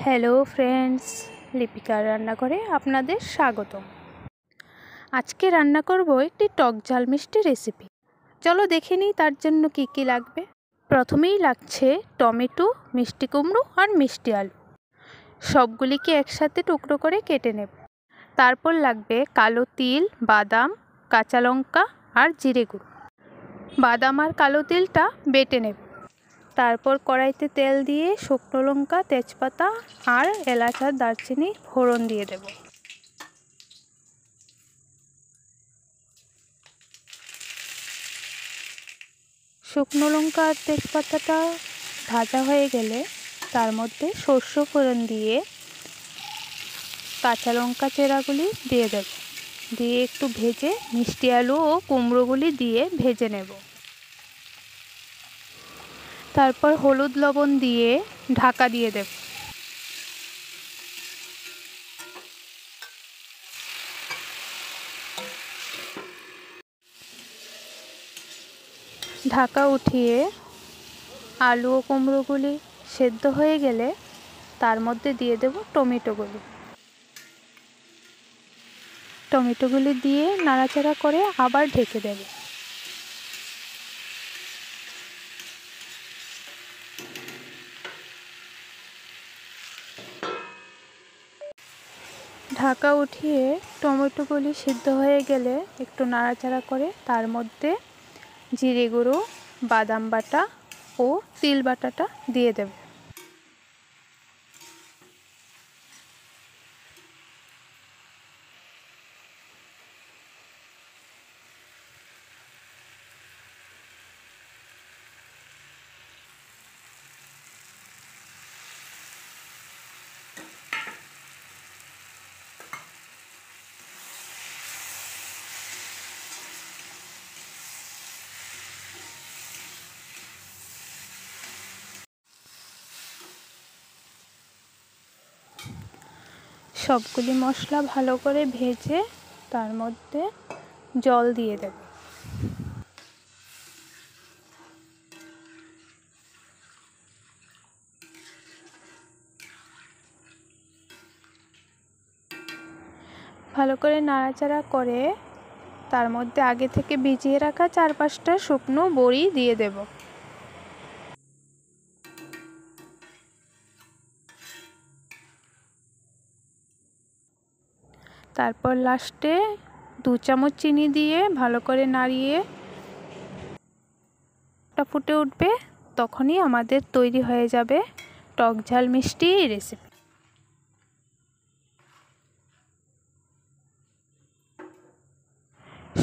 Hello friends, লিপিকার রান্নাঘরে আপনাদের স্বাগতম। আজকে রান্না করব একটি টক ঝাল মিষ্টি রেসিপি। চলো দেখে নিই তার জন্য কি কি লাগবে। প্রথমেই লাগছে টমেটো, মিষ্টি কুমড়ো আর মিষ্টি আলু। সবগুলিকে একসাথে টুকরো করে কেটে নেব। তারপর লাগবে কালো তিল, বাদাম, কাঁচা লঙ্কা আর জিরে গুঁড়ো। বাদাম আর কালো তিলটা বেটে নেব। তারপর কড়াইতে তেল দিয়ে শুকনো লঙ্কা, তেজপাতা আর এলাচ আর দারচিনি ফোড়ন দিয়ে দেব। শুকনো লঙ্কা আর তেজপাতাটা ভাজা হয়ে গেলে তার মধ্যে সর্ষ ফোড়ন দিয়ে কাঁচা লঙ্কা চেরাগুলি দিয়ে দেব। দিয়ে একটু ভেজে মিষ্টি আলু ও কুমড়োগুলি দিয়ে ভেজে নেব। তারপর হলুদ লবণ দিয়ে ঢাকা দিয়ে দেব। ঢাকা উঠিয়ে আলু ও কুমড়োগুলি সেদ্ধ হয়ে গেলে তার মধ্যে দিয়ে দেব টমেটোগুলি দিয়ে নাড়াচাড়া করে আবার ঢেকে দেব। ঢাকা উঠিয়ে টমেটোগুলি সিদ্ধ হয়ে গেলে একটু নাড়াচাড়া করে তার মধ্যে জিরে গুঁড়ো, বাদাম বাটা ও তিল বাটাটা দিয়ে দেব। সবগুলি মশলা ভালো করে ভেজে তার মধ্যে জল দিয়ে দেব। ভালো করে নাড়াচাড়া করে তার মধ্যে আগে থেকে ভিজিয়ে রাখা 4-5টা শুকনো বড়ি দিয়ে দেব। তারপর লাস্টে 2 চামচ চিনি দিয়ে ভালো করে নাড়িয়ে ফুটে উঠবে, তখনই আমাদের তৈরি হয়ে যাবে টক ঝাল মিষ্টি রেসিপি।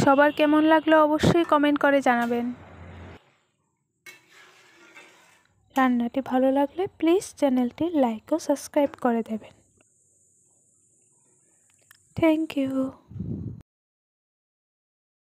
সবার কেমন লাগলো অবশ্যই কমেন্ট করে জানাবেন। রান্নাটি ভালো লাগলে প্লিজ চ্যানেলটি লাইক ও সাবস্ক্রাইব করে দেবেন। Thank you.